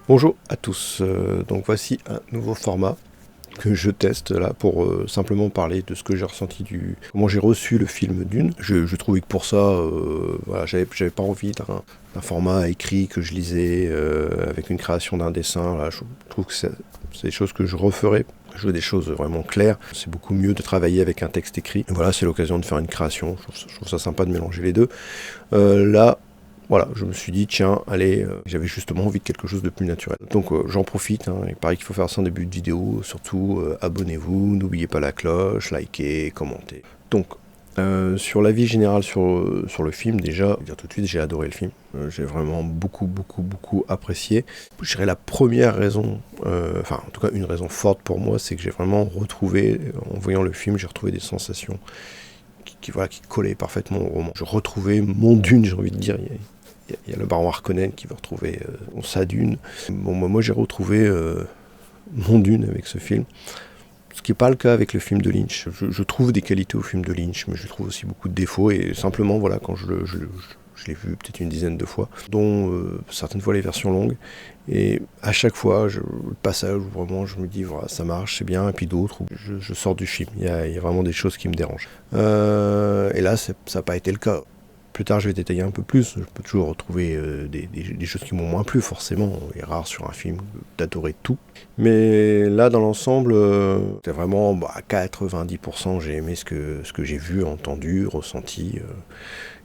Bonjour à tous, donc voici un nouveau format que je teste là pour simplement parler de ce que j'ai ressenti comment j'ai reçu le film Dune. Je trouvais que pour ça, voilà, j'avais pas envie d'un format écrit que je lisais avec une création d'un dessin. Là, je trouve que c'est des choses que je referais. Je veux des choses vraiment claires. C'est beaucoup mieux de travailler avec un texte écrit. Voilà, c'est l'occasion de faire une création. Je trouve ça sympa de mélanger les deux. Là, voilà, je me suis dit, tiens, allez, j'avais justement envie de quelque chose de plus naturel. Donc j'en profite, hein, il paraît qu'il faut faire ça en début de vidéo, surtout abonnez-vous, n'oubliez pas la cloche, likez, commentez. Donc, sur l'avis général sur le film, déjà, je vais dire tout de suite, j'ai adoré le film. J'ai vraiment beaucoup apprécié. Je dirais la première raison, enfin en tout cas une raison forte pour moi, c'est que j'ai vraiment retrouvé, en voyant le film, j'ai retrouvé des sensations voilà, qui collait parfaitement au roman. Je retrouvais mon Dune, j'ai envie de dire. Il y a le baron Harkonnen qui veut retrouver sa Dune. Bon, moi j'ai retrouvé mon Dune avec ce film. Ce qui n'est pas le cas avec le film de Lynch. Je trouve des qualités au film de Lynch, mais je trouve aussi beaucoup de défauts. Et simplement, voilà, quand je l'ai vu peut-être une dizaine de fois, dont certaines fois les versions longues. Et à chaque fois, le passage où vraiment je me dis, voilà, ça marche, c'est bien, et puis d'autres où je sors du film. Il y a vraiment des choses qui me dérangent. Et là, ça n'a pas été le cas. Plus tard, je vais détailler un peu plus. Je peux toujours retrouver des choses qui m'ont moins plu, forcément. Il est rare sur un film d'adorer tout. Mais là, dans l'ensemble, c'est vraiment à 90%, j'ai aimé ce que j'ai vu, entendu, ressenti.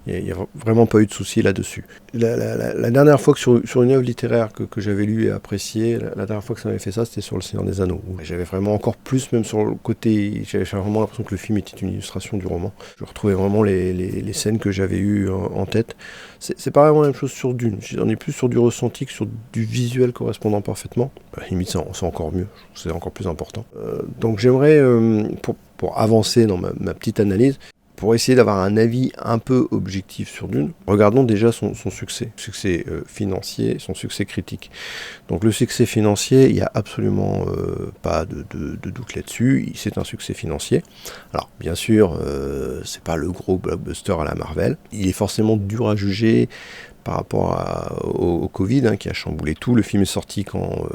Il n'y a vraiment pas eu de souci là-dessus. La dernière fois que sur une œuvre littéraire que j'avais lue et appréciée, la dernière fois que ça m'avait fait ça, c'était sur Le Seigneur des Anneaux. J'avais vraiment encore plus, même sur le côté, j'avais vraiment l'impression que le film était une illustration du roman. Je retrouvais vraiment les scènes que j'avais eues en tête. C'est pas vraiment la même chose sur Dune. J'en ai plus sur du ressenti que sur du visuel correspondant parfaitement. Limite, c'est encore mieux. C'est encore plus important. Donc j'aimerais, pour avancer dans ma petite analyse, pour essayer d'avoir un avis un peu objectif sur Dune, regardons déjà son succès financier, son succès critique. Donc le succès financier, il n'y a absolument pas de doute là-dessus, c'est un succès financier. Alors bien sûr, c'est pas le gros blockbuster à la Marvel, il est forcément dur à juger par rapport au Covid qui a chamboulé tout. Le film est sorti quand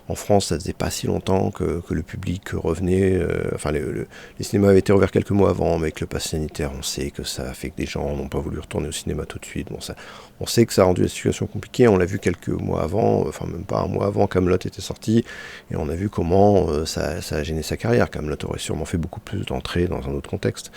en France, ça faisait pas si longtemps que le public revenait. Les cinémas avaient été ouverts quelques mois avant, mais avec le pass sanitaire, on sait que ça a fait que des gens n'ont pas voulu retourner au cinéma tout de suite. Bon, on sait que ça a rendu la situation compliquée. On l'a vu quelques mois avant, enfin même pas un mois avant, Kaamelott était sorti, et on a vu comment ça a gêné sa carrière. Kaamelott aurait sûrement fait beaucoup plus d'entrées dans un autre contexte.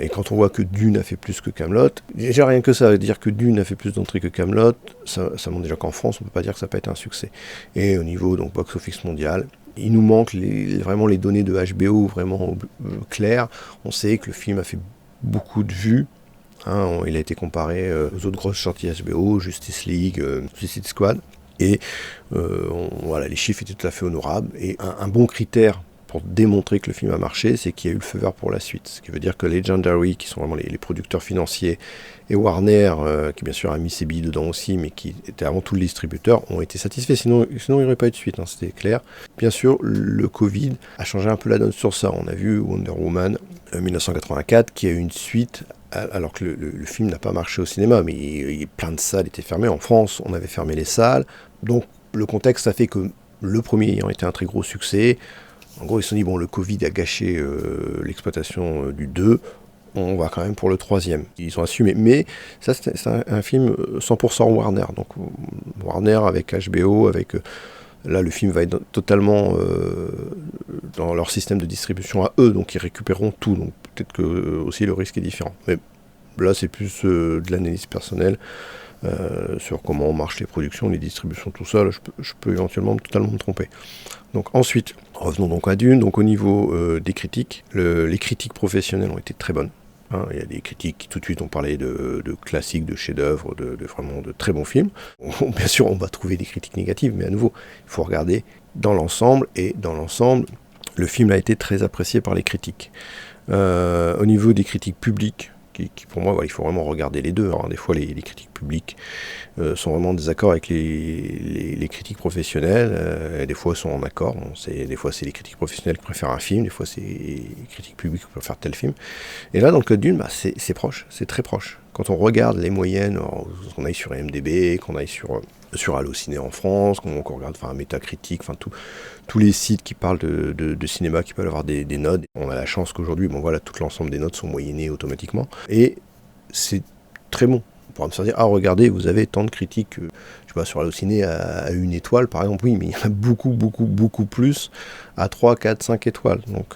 Et quand on voit que Dune a fait plus que Kaamelott, déjà rien que ça, dire que Dune a fait plus d'entrées que Kaamelott, ça montre déjà qu'en France, on peut pas dire que ça n'a pas été un succès. Et au niveau donc box-office mondial, il nous manque vraiment les données de HBO vraiment claires. On sait que le film a fait beaucoup de vues. Il a été comparé aux autres grosses sorties HBO, Justice League, Suicide Squad. Et voilà, les chiffres étaient tout à fait honorables. Et un bon critère pour démontrer que le film a marché, c'est qu'il y a eu le feu vert pour la suite. Ce qui veut dire que Legendary, qui sont vraiment les producteurs financiers, et Warner, qui bien sûr a mis ses billes dedans aussi, mais qui était avant tout le distributeur, ont été satisfaits. Sinon il n'y aurait pas eu de suite, c'était clair. Bien sûr, le Covid a changé un peu la donne sur ça. On a vu Wonder Woman 1984, qui a eu une suite, alors que le film n'a pas marché au cinéma, mais plein de salles étaient fermées. En France, on avait fermé les salles. Donc le contexte a fait que le premier ayant été un très gros succès, en gros, ils se sont dit, bon, le Covid a gâché l'exploitation du 2, on va quand même pour le 3e. Ils ont assumé. Mais ça, c'est un film 100% Warner. Donc, Warner avec HBO, là, le film va être totalement dans leur système de distribution à eux, donc ils récupéreront tout. Donc, peut-être que aussi le risque est différent. Mais là, c'est plus de l'analyse personnelle. Sur comment marchent les productions, les distributions, tout ça, là, je peux éventuellement totalement me tromper. Donc ensuite, revenons donc à Dune. Donc au niveau des critiques, les critiques professionnelles ont été très bonnes. Il y a des critiques qui tout de suite ont parlé de classiques, de chefs-d'œuvre, vraiment de très bons films. Bien sûr, on va trouver des critiques négatives, mais à nouveau, il faut regarder dans l'ensemble, et dans l'ensemble, le film a été très apprécié par les critiques. Au niveau des critiques publiques, qui pour moi, il faut vraiment regarder les deux. Alors, des fois, les critiques publiques sont vraiment en désaccord avec les critiques professionnelles, et des fois sont en accord. Des fois, c'est les critiques professionnelles qui préfèrent un film, des fois, c'est les critiques publiques qui préfèrent tel film. Et là, dans le cas de Dune, c'est proche, c'est très proche. Quand on regarde les moyennes, qu'on aille sur IMDb, qu'on aille sur sur Allociné en France, qu'on regarde, enfin Métacritique, enfin tous les sites qui parlent de cinéma, qui peuvent avoir des notes. On a la chance qu'aujourd'hui, bon voilà, tout l'ensemble des notes sont moyennées automatiquement. Et c'est très bon. On pourra me faire dire, ah regardez, vous avez tant de critiques, je sais pas, sur Allociné à 1 étoile par exemple, oui, mais il y en a beaucoup plus à 3, 4, 5 étoiles. Donc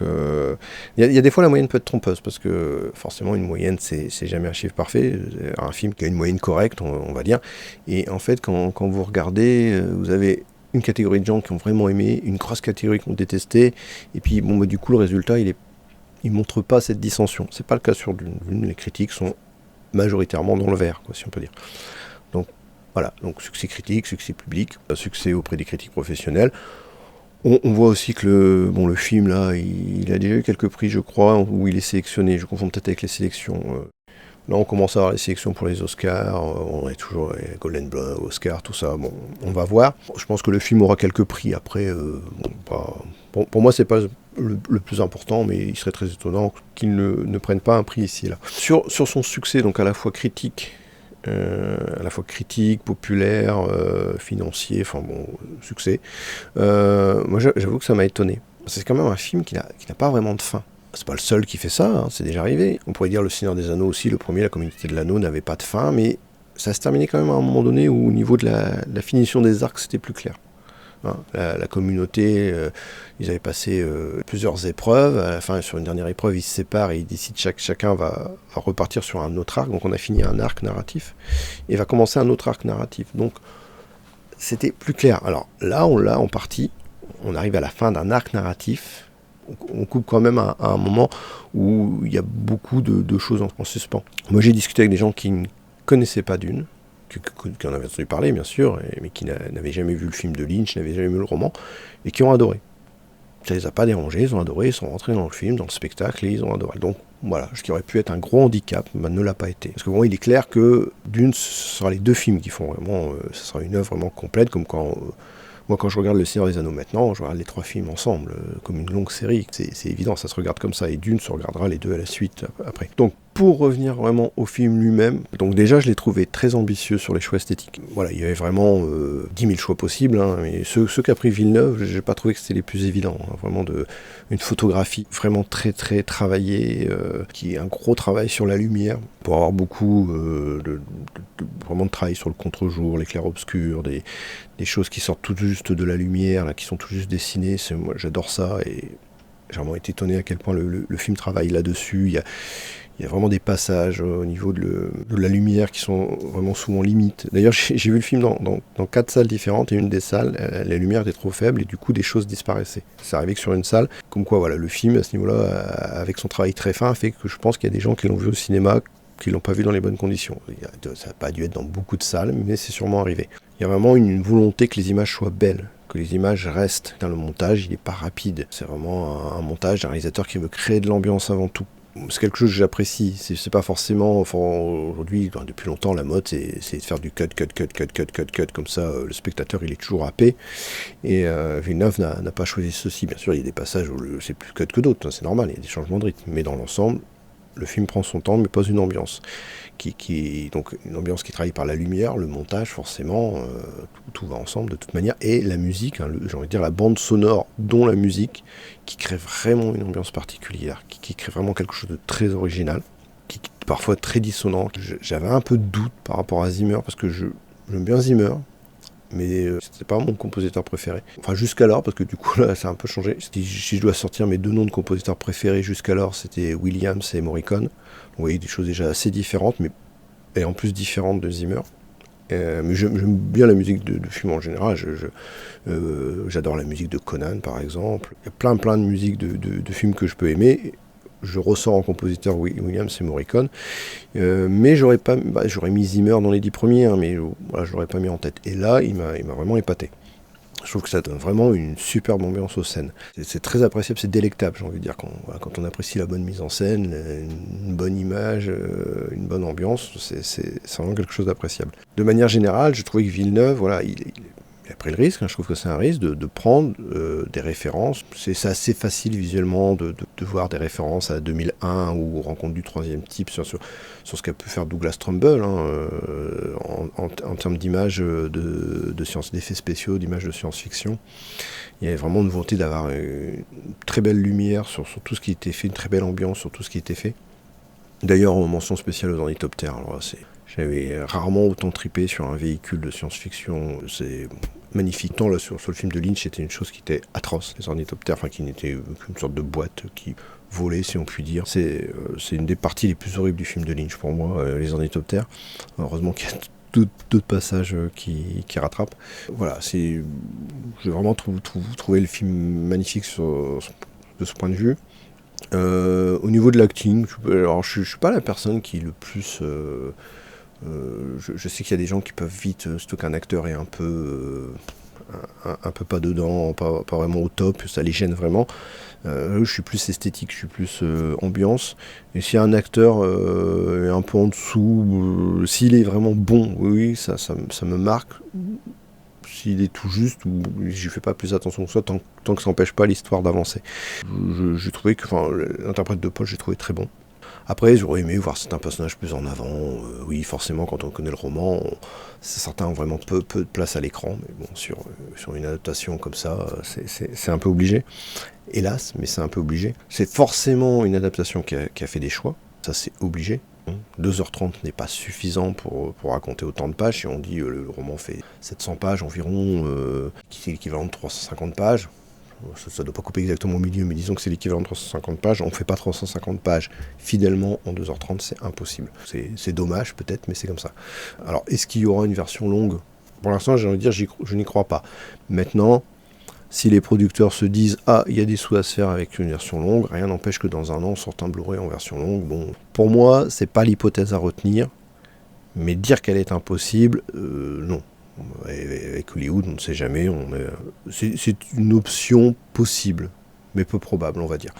il y a des fois la moyenne peut être trompeuse, parce que forcément une moyenne c'est jamais un chiffre parfait. Un film qui a une moyenne correcte, on va dire. Et en fait quand vous regardez, vous avez une catégorie de gens qui ont vraiment aimé, une grosse catégorie qui ont détesté, et puis bon, du coup le résultat il montre pas cette dissension. C'est pas le cas sur Dune, les critiques sont majoritairement dans le vert, quoi, si on peut dire. Donc voilà, donc succès critique, succès public, succès auprès des critiques professionnels. On voit aussi que le film là, il a déjà eu quelques prix, je crois, où il est sélectionné. Je confonds peut-être avec les sélections. Là, on commence à avoir les sélections pour les Oscars. On est toujours les Golden Globe, Oscar, tout ça. Bon, on va voir. Je pense que le film aura quelques prix. Après, pour moi, c'est pas le plus important, mais il serait très étonnant qu'il ne prenne pas un prix ici, là. Sur son succès, donc à la fois critique, populaire, financier, enfin bon, succès. Moi, j'avoue que ça m'a étonné. C'est quand même un film qui n'a pas vraiment de fin. C'est pas le seul qui fait ça, hein, c'est déjà arrivé. On pourrait dire Le Seigneur des Anneaux aussi, le premier, La Communauté de l'Anneau, n'avait pas de fin, mais ça se terminait quand même à un moment donné où au niveau de la finition des arcs, c'était plus clair. Hein, la communauté, ils avaient passé plusieurs épreuves. À la fin, sur une dernière épreuve, ils se séparent et ils décident chacun va repartir sur un autre arc. Donc on a fini un arc narratif et va commencer un autre arc narratif. Donc c'était plus clair. Alors là, on l'a en partie. On arrive à la fin d'un arc narratif. On coupe quand même à un moment où il y a beaucoup de choses en suspens. Moi, j'ai discuté avec des gens qui ne connaissaient pas Dune, qui en avaient entendu parler, bien sûr, mais qui n'avaient jamais vu le film de Lynch, n'avaient jamais vu le roman, et qui ont adoré. Ça les a pas dérangés, ils ont adoré, ils sont rentrés dans le film, dans le spectacle, et ils ont adoré. Donc voilà, ce qui aurait pu être un gros handicap, ne l'a pas été. Parce que bon, il est clair que Dune, ce sera les deux films qui font vraiment, ce sera une œuvre vraiment complète, comme quand... Moi, quand je regarde Le Seigneur des Anneaux maintenant, je regarde les 3 films ensemble, comme une longue série. C'est évident, ça se regarde comme ça. Et Dune se regardera les 2 à la suite après. Donc, pour revenir vraiment au film lui-même, donc déjà, je l'ai trouvé très ambitieux sur les choix esthétiques. Voilà, il y avait vraiment 10 000 choix possibles, hein, mais ceux qu'a pris Villeneuve, j'ai pas trouvé que c'était les plus évidents. Hein, vraiment une photographie vraiment très très travaillée, qui est un gros travail sur la lumière, pour avoir beaucoup vraiment de travail sur le contre-jour, les clairs-obscurs, des choses qui sortent tout juste de la lumière, là, qui sont tout juste dessinées. Moi, j'adore ça et j'ai vraiment été étonné à quel point le film travaille là-dessus. Il y a vraiment des passages au niveau de la lumière qui sont vraiment souvent limites. D'ailleurs, j'ai vu le film dans 4 salles différentes et une des salles, la lumière était trop faible et du coup des choses disparaissaient. C'est arrivé que sur une salle, comme quoi voilà, le film à ce niveau-là, avec son travail très fin, fait que je pense qu'il y a des gens qui l'ont vu au cinéma qui l'ont pas vu dans les bonnes conditions. Ça n'a pas dû être dans beaucoup de salles, mais c'est sûrement arrivé. Il y a vraiment une volonté que les images soient belles, que les images restent. Dans le montage, il n'est pas rapide. C'est vraiment un montage d'un réalisateur qui veut créer de l'ambiance avant tout. C'est quelque chose que j'apprécie. C'est pas forcément... Enfin, aujourd'hui, depuis longtemps, la mode, c'est de faire du cut. Comme ça, le spectateur, il est toujours happé. Et Villeneuve n'a pas choisi ceci. Bien sûr, il y a des passages où c'est plus cut que d'autres. C'est normal, il y a des changements de rythme. Mais dans l'ensemble, le film prend son temps, mais pose une ambiance. Donc une ambiance qui travaille par la lumière, le montage, forcément, tout va ensemble de toute manière. Et la musique, hein, j'ai envie de dire la bande sonore, dont la musique, qui crée vraiment une ambiance particulière, qui crée vraiment quelque chose de très original, qui est parfois très dissonant. J'avais un peu de doute par rapport à Zimmer, parce que j'aime bien Zimmer, mais c'était pas mon compositeur préféré. Enfin, jusqu'alors, parce que du coup, là, ça a un peu changé. Si je dois sortir mes 2 noms de compositeurs préférés jusqu'alors, c'était Williams et Morricone. Vous voyez, des choses déjà assez différentes, et en plus différentes de Zimmer. Mais j'aime bien la musique de film en général. J'adore la musique de Conan, par exemple. Il y a plein de musiques de films que je peux aimer. Je ressors en compositeur Williams et Morricone, mais j'aurais mis Zimmer dans les 10 premiers, hein, mais voilà, je l'aurais pas mis en tête. Et là, il m'a vraiment épaté. Je trouve que ça donne vraiment une superbe ambiance aux scènes. C'est très appréciable, c'est délectable, j'ai envie de dire, quand on apprécie la bonne mise en scène, une bonne image, une bonne ambiance, c'est vraiment quelque chose d'appréciable. De manière générale, je trouvais que Villeneuve, voilà, il a pris le risque, je trouve que c'est un risque de prendre des références. C'est assez facile visuellement de voir des références à 2001 ou Rencontre du troisième type sur ce qu'a pu faire Douglas Trumbull en termes d'images d'effets spéciaux, d'images de science-fiction. Il y avait vraiment une volonté d'avoir une très belle lumière sur tout ce qui était fait, une très belle ambiance sur tout ce qui était fait. D'ailleurs, mention spéciale aux ornithoptères. Alors là, j'avais rarement autant tripé sur un véhicule de science-fiction. C'est magnifique. Tant là, sur le film de Lynch, c'était une chose qui était atroce, les ornithoptères, enfin qui n'était qu'une sorte de boîte qui volait, si on peut dire. C'est une des parties les plus horribles du film de Lynch pour moi, les ornithoptères. Heureusement qu'il y a d'autres passages qui rattrapent. Voilà, j'ai vraiment trouvé le film magnifique de ce point de vue. Au niveau de l'acting, je suis pas la personne qui le plus... je sais qu'il y a des gens qui peuvent vite, surtout qu'un acteur est un peu pas dedans, pas vraiment au top, ça les gêne vraiment. Je suis plus esthétique, je suis plus ambiance. Et si un acteur est un peu en dessous, s'il est vraiment bon, oui, ça me marque. S'il est tout juste, ou je fais pas plus attention que ça, tant que ça n'empêche pas l'histoire d'avancer. J'ai trouvé que, l'interprète de Paul, j'ai trouvé très bon. Après, j'aurais aimé voir certains personnages plus en avant. Oui, forcément, quand on connaît le roman, certains ont vraiment peu de place à l'écran. Mais bon, sur une adaptation comme ça, c'est un peu obligé. Hélas, mais c'est un peu obligé. C'est forcément une adaptation qui a fait des choix. Ça, c'est obligé. 2h30 n'est pas suffisant pour raconter autant de pages. Si on dit le roman fait 700 pages environ, qui est l'équivalent de 350 pages, ça ne doit pas couper exactement au milieu, mais disons que c'est l'équivalent de 350 pages. On ne fait pas 350 pages fidèlement en 2h30, c'est impossible. C'est dommage peut-être, mais c'est comme ça. Alors, est-ce qu'il y aura une version longue ? Pour l'instant, j'ai envie de dire, je n'y crois pas. Maintenant, si les producteurs se disent « Ah, il y a des sous à se faire avec une version longue », rien n'empêche que dans un an, on sorte un Blu-ray en version longue. Bon, pour moi, c'est pas l'hypothèse à retenir, mais dire qu'elle est impossible, non. Avec Hollywood, on ne sait jamais. C'est une option possible, mais peu probable, on va dire.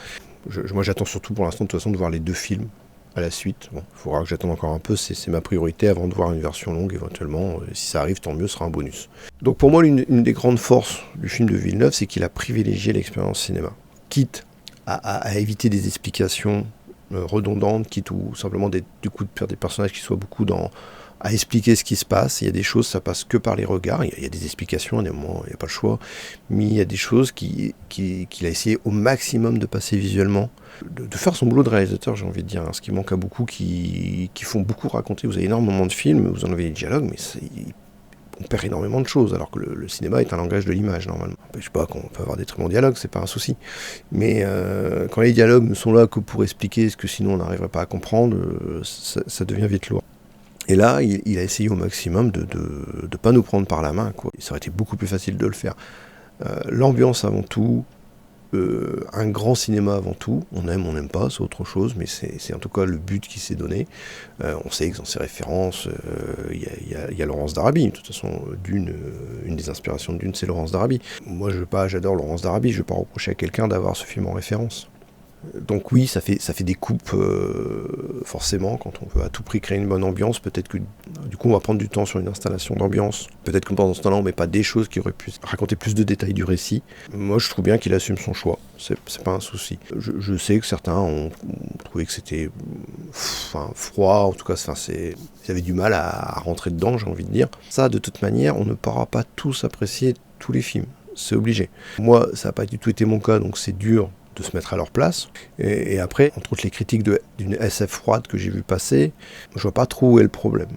Moi, j'attends surtout pour l'instant, de toute façon, de voir les 2 films à la suite. Bon, il faudra que j'attende encore un peu, c'est ma priorité avant de voir une version longue éventuellement. Si ça arrive, tant mieux, ce sera un bonus. Donc pour moi, une des grandes forces du film de Villeneuve, c'est qu'il a privilégié l'expérience cinéma. Quitte à éviter des explications redondantes, quitte ou simplement du coup de faire des personnages qui soient beaucoup à expliquer ce qui se passe. Il y a des choses, ça passe que par les regards. Il y a des explications, à des moments, il n'y a pas le choix. Mais il y a des choses qu'il a essayé au maximum de passer visuellement. De faire son boulot de réalisateur, j'ai envie de dire. Ce qui manque à beaucoup, qui font beaucoup raconter. Vous avez énormément de films, vous en avez des dialogues, mais on perd énormément de choses, alors que le cinéma est un langage de l'image, normalement. Je sais pas qu'on peut avoir des très bons dialogues, c'est pas un souci. Mais quand les dialogues ne sont là que pour expliquer ce que sinon on n'arriverait pas à comprendre, ça devient vite lourd. Et là, il a essayé au maximum de pas nous prendre par la main, quoi. Ça aurait été beaucoup plus facile de le faire. L'ambiance avant tout, un grand cinéma avant tout, on aime, on n'aime pas, c'est autre chose, mais c'est en tout cas le but qui s'est donné. On sait que dans ses références, il y a Laurence d'Arabie. De toute façon, Dune, une des inspirations de Dune, c'est Laurence d'Arabie. Moi, j'adore Laurence d'Arabie, je ne vais pas reprocher à quelqu'un d'avoir ce film en référence. Donc oui, ça fait des coupes, forcément, quand on peut à tout prix créer une bonne ambiance. Peut-être que du coup on va prendre du temps sur une installation d'ambiance. Peut-être que pendant ce temps-là on met pas des choses qui auraient pu raconter plus de détails du récit. Moi je trouve bien qu'il assume son choix, c'est pas un souci. Je sais que certains ont trouvé que c'était froid, en tout cas ils avaient du mal à rentrer dedans, j'ai envie de dire. Ça, de toute manière, on ne pourra pas tous apprécier tous les films, c'est obligé. Moi ça n'a pas du tout été mon cas, donc c'est dur de se mettre à leur place. Et après, entre autres les critiques d'une SF froide que j'ai vu passer, je vois pas trop où est le problème.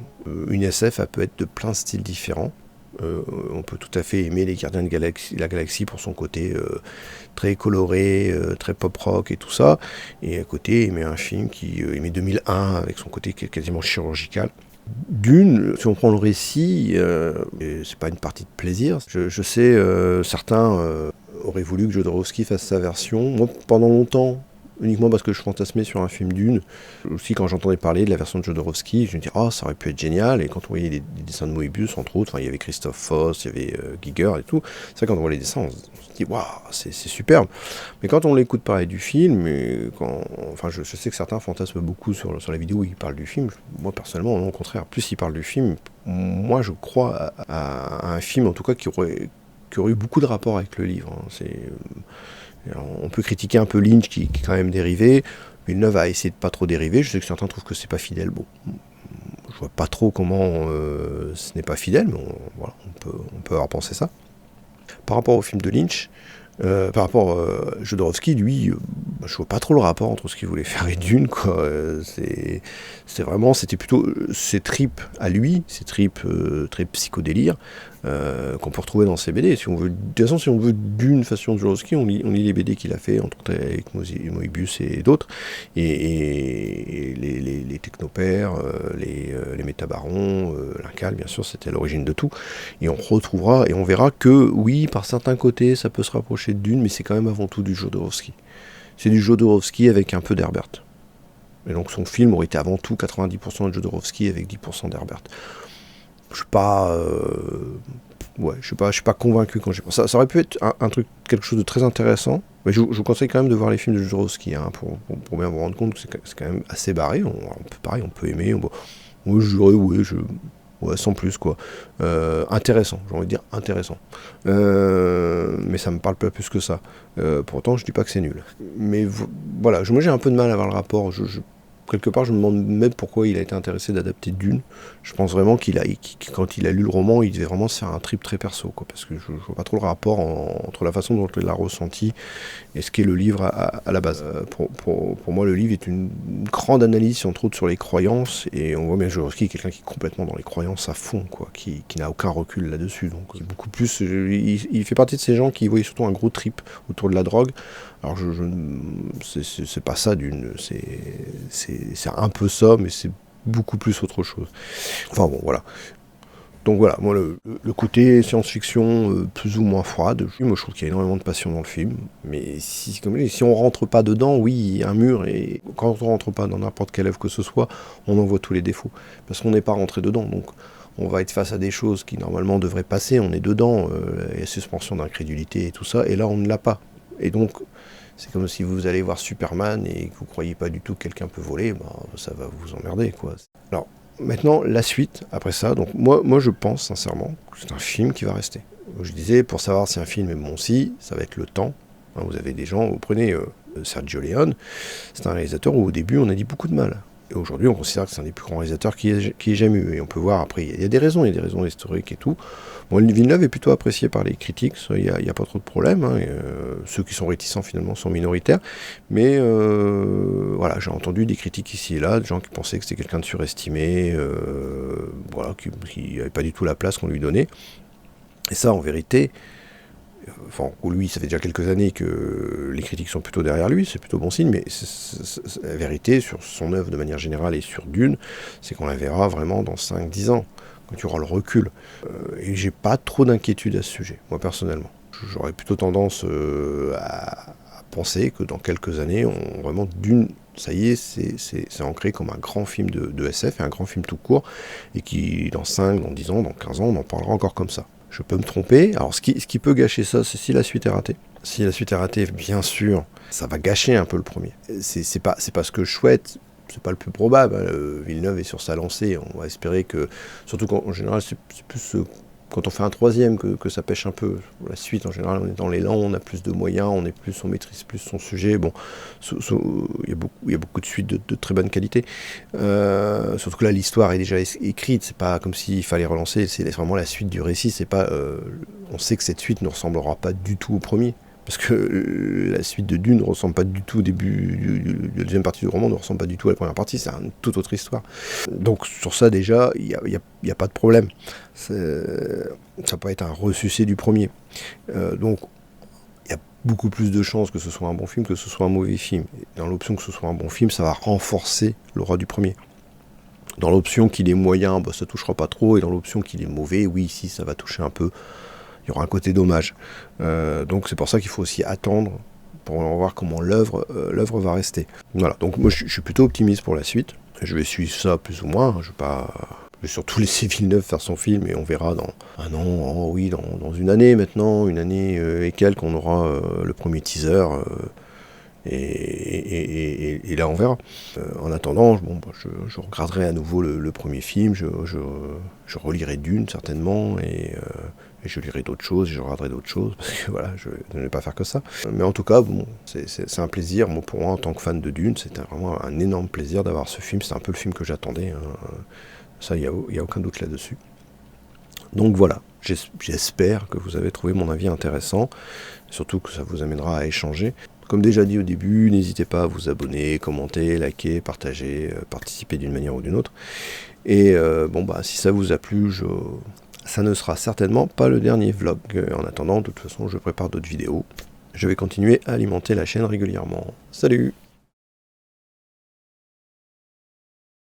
Une SF, elle peut être de plein de styles différents. On peut tout à fait aimer les Gardiens de la Galaxie pour son côté très coloré, très pop rock et tout ça. Et à côté, aimer un film aimer 2001 avec son côté quasiment chirurgical. Dune, si on prend le récit, c'est pas une partie de plaisir. Je sais, certains auraient voulu que Jodorowsky fasse sa version. Moi, pendant longtemps, uniquement parce que je fantasmais sur un film Dune. Aussi, quand j'entendais parler de la version de Jodorowsky, je me disais, ça aurait pu être génial. Et quand on voyait les dessins de Moebius, entre autres, il y avait Christophe Foss, il y avait Giger et tout. C'est vrai, quand on voit les dessins, on se dit, waouh, c'est superbe. Mais quand on l'écoute parler du film, je sais que certains fantasment beaucoup sur la vidéo où ils parlent du film. Moi, personnellement, au contraire, plus ils parlent du film, moi, je crois à un film, en tout cas, qui aurait eu beaucoup de rapport avec le livre. Alors, on peut critiquer un peu Lynch qui est quand même dérivé. Villeneuve a essayé de pas trop dériver. Je sais que certains trouvent que c'est pas fidèle. Bon, je vois pas trop comment ce n'est pas fidèle, mais on peut avoir pensé ça. Par rapport au film de Lynch, par rapport à Jodorowsky, lui, je vois pas trop le rapport entre ce qu'il voulait faire et Dune, quoi. C'était plutôt ses tripes à lui, ses tripes très psychodélire, qu'on peut retrouver dans ses BD. Si on veut, de toute façon, si on veut Dune façon Jodorowsky, on lit les BD qu'il a fait, entre autres avec Moebius et d'autres, et les technopères, les métabarons, l'Incal, bien sûr, c'était l'origine de tout. Et on retrouvera, et on verra que, oui, par certains côtés, ça peut se rapprocher de Dune, mais c'est quand même avant tout du Jodorowsky. C'est du Jodorowsky avec un peu d'Herbert. Et donc son film aurait été avant tout 90% de Jodorowsky avec 10% d'Herbert. Je suis pas, je suis pas convaincu quand j'y pense. Ça aurait pu être un truc, quelque chose de très intéressant. Mais je vous conseille quand même de voir les films de Jodorowsky, pour bien vous rendre compte que c'est quand même assez barré. On peut aimer. Moi, je dirais, sans plus, quoi. Intéressant, j'ai envie de dire intéressant. Mais ça me parle pas plus que ça. Pourtant, je dis pas que c'est nul. Mais voilà, moi j'ai un peu de mal à avoir le rapport. Quelque part, je me demande même pourquoi il a été intéressé d'adapter Dune. Je pense vraiment quand il a lu le roman, il devait vraiment se faire un trip très perso, quoi, parce que je vois pas trop le rapport entre la façon dont il l'a ressenti et ce qu'est le livre à la base. Pour moi, le livre est une grande analyse, entre autres, sur les croyances, et on voit bien Jodorowsky est quelqu'un qui est complètement dans les croyances à fond, quoi, qui n'a aucun recul là-dessus. Donc, beaucoup plus, il fait partie de ces gens qui voient surtout un gros trip autour de la drogue. Alors c'est pas ça Dune, c'est un peu ça, mais c'est beaucoup plus autre chose. Enfin bon, voilà. Donc voilà, moi le côté science-fiction plus ou moins froide, moi je trouve qu'il y a énormément de passion dans le film, mais si on rentre pas dedans, oui, il y a un mur, et quand on rentre pas dans n'importe quelle œuvre que ce soit, on en voit tous les défauts, parce qu'on n'est pas rentré dedans, donc on va être face à des choses qui normalement devraient passer, on est dedans, il y a suspension d'incrédulité et tout ça, et là on ne l'a pas. Et donc, c'est comme si vous allez voir Superman et que vous croyez pas du tout que quelqu'un peut voler, ça va vous emmerder, quoi. Alors, maintenant, la suite, après ça, donc moi je pense sincèrement que c'est un film qui va rester. Je disais, pour savoir si un film est bon, si, ça va être le temps. Vous avez des gens, vous prenez Sergio Leone, c'est un réalisateur où au début on a dit beaucoup de mal. Et aujourd'hui, on considère que c'est un des plus grands réalisateurs qui ait jamais eu. Et on peut voir après, il y a des raisons, historiques et tout. Bon, Villeneuve est plutôt apprécié par les critiques, il n'y a pas trop de problème. Ceux qui sont réticents finalement sont minoritaires. Mais voilà, j'ai entendu des critiques ici et là, de gens qui pensaient que c'était quelqu'un de surestimé, qui n'avait pas du tout la place qu'on lui donnait. Et ça, en vérité, pour lui, ça fait déjà quelques années que les critiques sont plutôt derrière lui, c'est plutôt bon signe, mais la vérité sur son œuvre de manière générale et sur Dune, c'est qu'on la verra vraiment dans 5-10 ans, quand il y aura le recul. Et j'ai pas trop d'inquiétude à ce sujet, moi personnellement. J'aurais plutôt tendance à penser que dans quelques années, vraiment Dune, ça y est, c'est ancré comme un grand film de SF et un grand film tout court, et qui dans 5, dans 10 ans, dans 15 ans, on en parlera encore comme ça. Je peux me tromper. Alors, ce qui peut gâcher ça, c'est si la suite est ratée. Si la suite est ratée, bien sûr, ça va gâcher un peu le premier. C'est pas ce que je souhaite. C'est pas le plus probable. Villeneuve est sur sa lancée. On va espérer que, surtout qu'en général, c'est plus quand on fait un troisième que ça pêche un peu. La suite, en général, on est dans l'élan, on a plus de moyens, on maîtrise plus son sujet. Bon, il y a beaucoup de suites de très bonne qualité. Surtout que là, l'histoire est déjà écrite. C'est pas comme s'il fallait relancer. C'est vraiment la suite du récit. C'est pas. On sait que cette suite ne ressemblera pas du tout au premier. Parce que la suite de Dune ne ressemble pas du tout au début, la deuxième partie du roman ne ressemble pas du tout à la première partie, c'est une toute autre histoire. Donc sur ça déjà, il n'y a pas de problème. Ça peut être un ressucé du premier. Donc il y a beaucoup plus de chances que ce soit un bon film que ce soit un mauvais film. Et dans l'option que ce soit un bon film, ça va renforcer l'aura du premier. Dans l'option qu'il est moyen, ça touchera pas trop, et dans l'option qu'il est mauvais, oui, si ça va toucher un peu. Il y aura un côté dommage. Donc c'est pour ça qu'il faut aussi attendre pour voir comment l'œuvre va rester. Voilà, donc moi je suis plutôt optimiste pour la suite. Je vais suivre ça plus ou moins, je vais surtout laisser Villeneuve faire son film et on verra dans un an, dans une année maintenant, une année et quelques, on aura le premier teaser et là on verra. En attendant, je regarderai à nouveau le premier film, je relirai Dune certainement et je lirai d'autres choses, et je regarderai d'autres choses, parce que voilà, je ne vais pas faire que ça. Mais en tout cas, bon, c'est un plaisir. Moi, pour moi, en tant que fan de Dune, c'était vraiment un énorme plaisir d'avoir ce film. C'est un peu le film que j'attendais. Hein. Ça, il n'y a aucun doute là-dessus. Donc voilà, j'espère que vous avez trouvé mon avis intéressant, surtout que ça vous amènera à échanger. Comme déjà dit au début, n'hésitez pas à vous abonner, commenter, liker, partager, participer d'une manière ou d'une autre. Et si ça vous a plu, ça ne sera certainement pas le dernier vlog. En attendant, de toute façon, je prépare d'autres vidéos. Je vais continuer à alimenter la chaîne régulièrement. Salut!